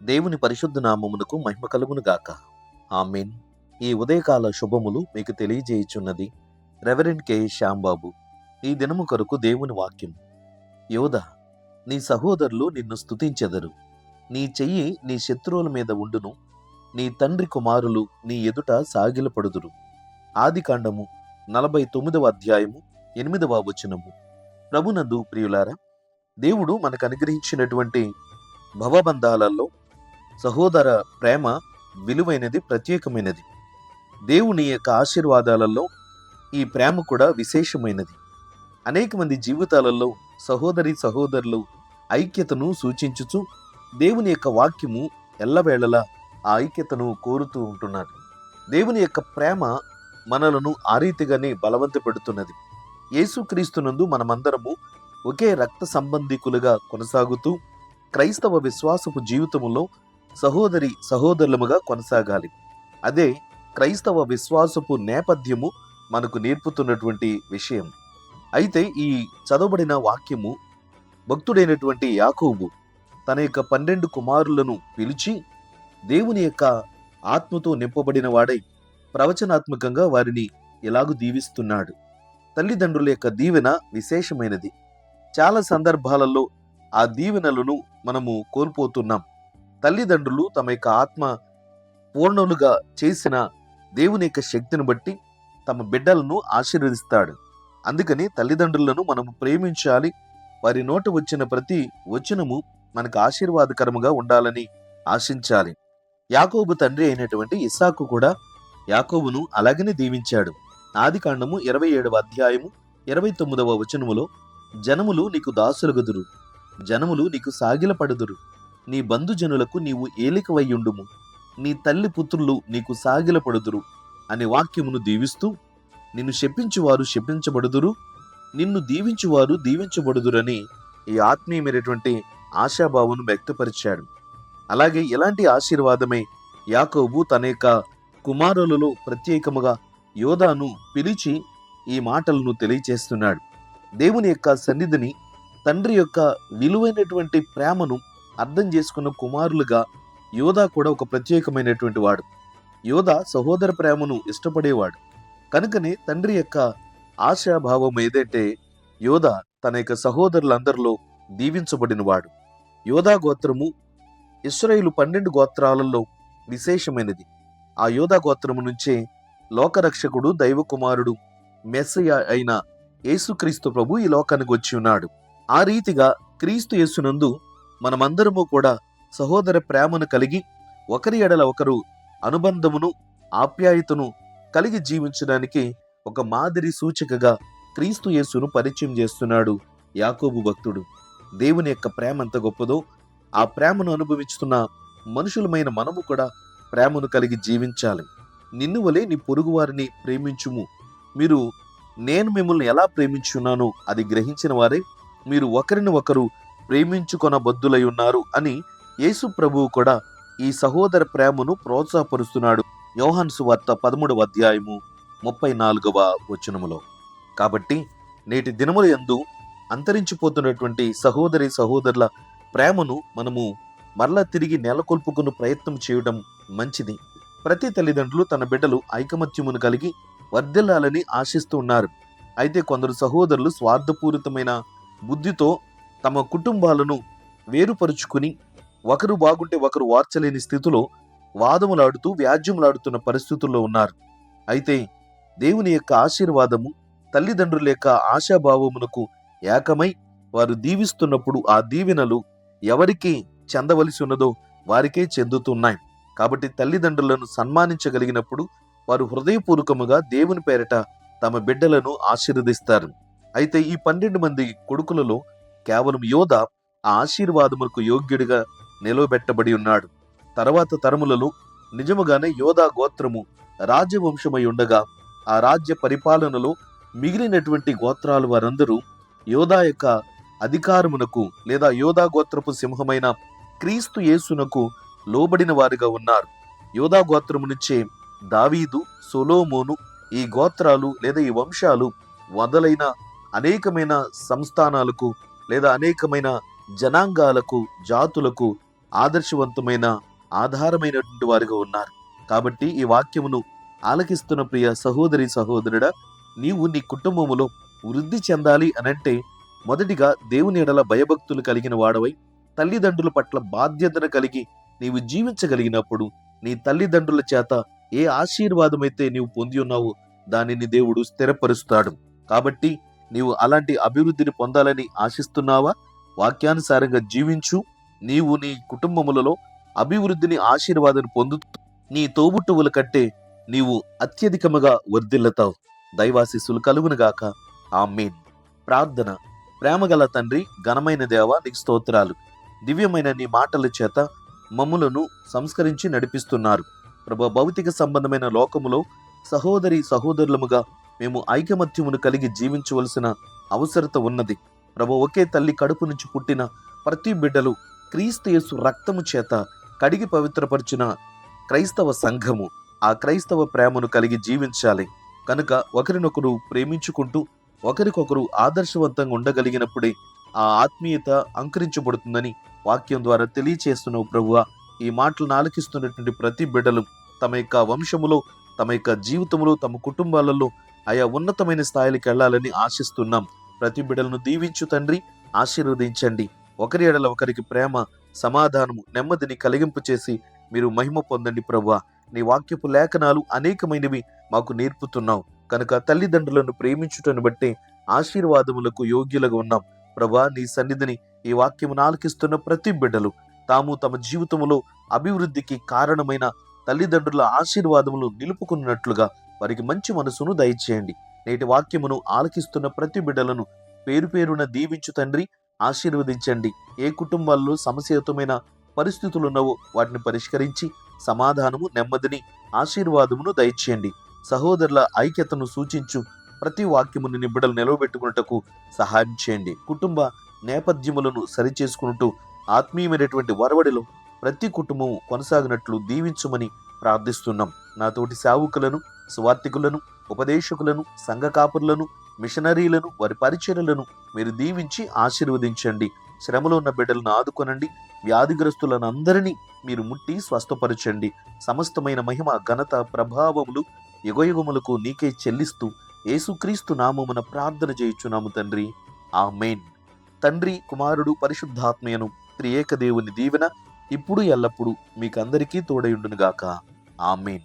దేవుని పరిశుద్ధ నామమునకు మహిమ కలుగును గాక. ఆమేన్. ఈ ఉదయకాల శుభములు మీకు తెలియజేయుచున్నది రెవరెండ్ కె శ్యాంబాబు. ఈ దినము కొరకు దేవుని వాక్యం. యోధా, నీ సహోదరులు నిన్ను స్తుతించెదరు. నీ చెయ్యి నీ శత్రువుల మీద ఉండును. నీ తండ్రి కుమారులు నీ ఎదుట సాగిలపడుదురు. ఆదికాండము 49వ అధ్యాయము 8వ వచనము. ప్రభునందు ప్రియులారా, దేవుడు మనకు అనుగ్రహించినటువంటి భవబంధాలలో సహోదర ప్రేమ విలువైనది, ప్రత్యేకమైనది. దేవుని యొక్క ఆశీర్వాదాలలో ఈ ప్రేమ కూడా విశేషమైనది. అనేక మంది జీవితాలలో సహోదరులు ఐక్యతను సూచించుచు దేవుని యొక్క వాక్యము ఎల్లవేళలా ఆ ఐక్యతను కోరుతూ ఉంటున్నారు. దేవుని యొక్క ప్రేమ మనలను ఆ రీతిగానే బలవంతపెడుతున్నది. యేసుక్రీస్తునందు మనమందరము ఒకే రక్త సంబంధికులుగా కొనసాగుతూ క్రైస్తవ విశ్వాసపు జీవితములో సహోదరులముగా కొనసాగాలి. అదే క్రైస్తవ విశ్వాసపు నేపథ్యము మనకు నేర్పుతున్నటువంటి విషయం. అయితే ఈ చదవబడిన వాక్యము భక్తుడైనటువంటి యాకోబు తన యొక్క 12 కుమారులను పిలిచి దేవుని యొక్క ఆత్మతో నింపబడిన వాడై ప్రవచనాత్మకంగా వారిని ఎలాగూ దీవిస్తున్నాడు. తల్లిదండ్రుల యొక్క దీవెన విశేషమైనది. చాలా సందర్భాలలో ఆ దీవెనలను మనము కోల్పోతున్నాం. తల్లిదండ్రులు తమ యొక్క ఆత్మ పూర్ణులుగా చేసిన దేవుని యొక్క శక్తిని బట్టి తమ బిడ్డలను ఆశీర్వదిస్తాడు. అందుకని తల్లిదండ్రులను మనము ప్రేమించాలి. వారి నోట వచ్చిన ప్రతి వచనము మనకు ఆశీర్వాదకరముగా ఉండాలని ఆశించాలి. యాకోబు తండ్రి అయినటువంటి ఇస్సాకు కూడా యాకోబును అలాగనే దీవించాడు. ఆదికాండము 27వ అధ్యాయము 29వ వచనములో, జనములు నీకు దాసులగుదురు, జనములు నీకు సాగిలపడుదురు, నీ బంధుజనులకు నీవు ఏలికవయ్యుండుము, నీ తల్లి పుత్రులు నీకు సాగిలపడుదురు అనే వాక్యమును దీవిస్తూ, నిన్ను శపించువారు శపించబడుదురు, నిన్ను దీవించువారు దీవించబడుదురని ఈ ఆత్మీయమైనటువంటి ఆశాభావను వ్యక్తపరిచాడు. అలాగే ఇలాంటి ఆశీర్వాదమే యాకోబు తన యొక్క కుమారులలో ప్రత్యేకముగా యోధాను పిలిచి ఈ మాటలను తెలియచేస్తున్నాడు. దేవుని యొక్క సన్నిధిని, తండ్రి యొక్క విలువైనటువంటి ప్రేమను అర్థం చేసుకున్న కుమారులుగా యోధా కూడా ఒక ప్రత్యేకమైనటువంటి వాడు. యోధా సహోదర ప్రేమను ఇష్టపడేవాడు. కనుకనే తండ్రి యొక్క ఆశాభావం ఏదంటే యోధా తన యొక్క సహోదరులందరిలో దీవించబడినవాడు. యోధా గోత్రము ఇశ్రాయేలు 12 గోత్రాలలో విశేషమైనది. ఆ యోధా గోత్రము నుంచే లోకరక్షకుడు, దైవ కుమారుడు, మెస్సయ అయిన యేసుక్రీస్తు ప్రభు ఈ లోకానికి వచ్చి ఉన్నాడు. ఆ రీతిగా క్రీస్తు యేసునందు మనమందరము కూడా సహోదర ప్రేమను కలిగి ఒకరి ఎడల ఒకరు అనుబంధమును, ఆప్యాయతను కలిగి జీవించడానికి ఒక మాదిరి సూచికగా క్రీస్తు యేసును పరిచయం చేస్తున్నాడు యాకోబు భక్తుడు. దేవుని యొక్క ప్రేమ ఎంత గొప్పదో, ఆ ప్రేమను అనుభవిస్తున్న మనుషులమైన మనము కూడా ప్రేమను కలిగి జీవించాలి. నిన్ను వలె నీ పొరుగు వారిని ప్రేమించుము. నేను మిమ్మల్ని ఎలా ప్రేమించున్నానో అది గ్రహించిన వారే మీరు ఒకరిని ఒకరు ప్రేమించుకొనబద్దులై ఉన్నారు అని యేసు ప్రభువు కూడా ఈ సహోదర ప్రేమను ప్రోత్సాహపరుస్తున్నాడు. యోహాను సువార్త 13వ అధ్యాయము 34వ వచనములో. కాబట్టి నేటి దినముల యందు అంతరించిపోతున్నటువంటి సహోదరుల ప్రేమను మనము మరలా తిరిగి నెలకొల్పుకునే ప్రయత్నం చేయడం మంచిది. ప్రతి తల్లిదండ్రులు తన బిడ్డలు ఐకమత్యమును కలిగి వర్ధిల్లాలని ఆశిస్తూ ఉన్నారు. అయితే కొందరు సహోదరులు స్వార్థపూరితమైన బుద్ధితో తమ కుటుంబాలను వేరుపరుచుకుని ఒకరు బాగుంటే ఒకరు వార్చలేని స్థితిలో వాదములాడుతూ వ్యాజ్యములాడుతున్న పరిస్థితుల్లో ఉన్నారు. అయితే దేవుని యొక్క ఆశీర్వాదము తల్లిదండ్రుల యొక్క ఆశాభావమునకు ఏకమై వారు దీవిస్తున్నప్పుడు ఆ దీవెనలు ఎవరికి చెందవలసి ఉన్నదో వారికే చెందుతున్నాయి. కాబట్టి తల్లిదండ్రులను సన్మానించగలిగినప్పుడు వారు హృదయపూర్వకముగా దేవుని పేరట తమ బిడ్డలను ఆశీర్వదిస్తారు. అయితే ఈ 12 మంది కొడుకులలో కేవలం యోధా ఆ ఆశీర్వాదములకు యోగ్యుడిగా నిలవబెట్టబడి ఉన్నాడు. తర్వాత తరములలో నిజముగానే యోధా గోత్రము రాజ్యవంశమై ఉండగా ఆ రాజ్య పరిపాలనలో మిగిలినటువంటి గోత్రాలు వారందరూ యోధా యొక్క అధికారమునకు లేదా యోధా గోత్రపు సింహమైన క్రీస్తు యేసునకు లోబడిన వారిగా ఉన్నారు. యోధా గోత్రము నుంచే దావీదు, సొలొమోను, ఈ గోత్రాలు లేదా ఈ వంశాలు మొదలైన అనేకమైన సంస్థానాలకు లేదా అనేకమైన జనాంగాలకు, జాతులకు ఆదర్శవంతమైన ఆధారమైనటువంటి వారుగా ఉన్నారు. కాబట్టి ఈ వాక్యమును ఆలకిస్తున్న ప్రియ సహోదరి సహోదరుడా, నీవు నీ కుటుంబములో వృద్ధి చెందాలి అనంటే మొదటిగా దేవుని ఎడల భయభక్తులు కలిగిన వాడవై తల్లిదండ్రుల పట్ల బాధ్యతను కలిగి నీవు జీవించగలిగినప్పుడు నీ తల్లిదండ్రుల చేత ఏ ఆశీర్వాదమైతే నీవు పొంది ఉన్నావో దానిని దేవుడు స్థిరపరుస్తాడు. కాబట్టి నీవు అలాంటి అభివృద్ధిని పొందాలని ఆశిస్తున్నావా? వాక్యానుసారంగా జీవించు. నీవు నీ కుటుంబములలో అభివృద్ధిని ఆశీర్వాదాన్ని పొందుతూ నీ తోబుట్టువుల కంటే నీవు అత్యధికముగా వర్ధిల్లుతావు. దైవాశీస్సులు కలుగునుగాక. ఆమేన్. ప్రార్థన. ప్రేమగల తండ్రి, ఘనమైన దేవ, నీకు స్తోత్రాలు. దివ్యమైన నీ మాటల చేత మమ్ములను సంస్కరించి నడిపిస్తున్నారు ప్రభు. భౌతిక సంబంధమైన లోకములో సహోదరి సహోదరులముగా మేము ఐకమత్యమును కలిగి జీవించవలసిన అవసరత ఉన్నది ప్రభు. ఒకే తల్లి కడుపు నుంచి పుట్టిన ప్రతి బిడ్డలు క్రీస్తు యేసు రక్తము చేత కడిగి పవిత్రపరిచిన క్రైస్తవ సంఘము ఆ క్రైస్తవ ప్రేమను కలిగి జీవించాలి. కనుక ఒకరినొకరు ప్రేమించుకుంటూ ఒకరికొకరు ఆదర్శవంతంగా ఉండగలిగినప్పుడే ఆ ఆత్మీయత అంకురించబడుతుందని వాక్యం ద్వారా తెలియచేస్తున్నావు ప్రభువా. ఈ మాటలను ఆలకిస్తున్నటువంటి ప్రతి బిడ్డలు తమ యొక్క వంశములో, తమ యొక్క జీవితంలో, తమ కుటుంబాలలో ఆయా ఉన్నతమైన స్థాయికి వెళ్ళాలని ఆశిస్తున్నాం. ప్రతి బిడ్డలను దీవించు తండ్రి, ఆశీర్వదించండి. ఒకరి ఎడల ఒకరికి ప్రేమ, సమాధానము, నెమ్మదిని కలిగింపు చేసి మీరు మహిమ పొందండి ప్రభువా. నీ వాక్యపు లేఖనాలు అనేకమైనవి మాకు నేర్పుతున్నావు కనుక తల్లిదండ్రులను ప్రేమించుటను బట్టే ఆశీర్వాదములకు యోగ్యులుగా ఉన్నాం ప్రభువా. నీ సన్నిధిని ఈ వాక్యమును ఆలకిస్తున్న ప్రతి బిడ్డలు తాము తమ జీవితములో అభివృద్ధికి కారణమైన తల్లిదండ్రుల ఆశీర్వాదములు నిలుపుకున్నట్లుగా వారికి మంచి మనసును దయచేయండి. నేటి వాక్యమును ఆలకిస్తున్న ప్రతి బిడ్డలను పేరు పేరున దీవించు తండ్రి, ఆశీర్వదించండి. ఏ కుటుంబాల్లో సమస్యయుతమైన పరిస్థితులు ఉన్నవో వాటిని పరిష్కరించి సమాధానము, నెమ్మదిని, ఆశీర్వాదమును దయచేయండి. సహోదరుల ఐక్యతను సూచించు ప్రతి వాక్యమును నీ బిడ్డలు నిలవబెట్టుకున్నటకు సహాయం చేయండి. కుటుంబ నేపథ్యములను సరిచేసుకుంటూ ఆత్మీయమైనటువంటి వరవడిలో ప్రతి కుటుంబం కొనసాగినట్లు దీవించమని ప్రార్థిస్తున్నాం. నాతోటి సేవకులను, సువార్థికులను, ఉపదేశకులను, సంఘ కాపురులను, మిషనరీలను, వారి పరిచర్యలను మీరు దీవించి ఆశీర్వదించండి. శ్రమలో ఉన్న బిడ్డలను ఆదుకొనండి. వ్యాధిగ్రస్తులను అందరినీ మీరు ముట్టి స్వస్థపరచండి. సమస్తమైన మహిమ, ఘనత, ప్రభావములు యుగయుగములకు నీకే చెల్లిస్తూ యేసుక్రీస్తు నామమున ప్రార్థన చేయుచున్నాము తండ్రి. ఆమేన్. తండ్రి, కుమారుడు, పరిశుద్ధాత్మయను త్రియేక దేవుని దీవెన ఇప్పుడు ఎల్లప్పుడు మీకందరికీ తోడయుండునుగాక. ఆమేన్.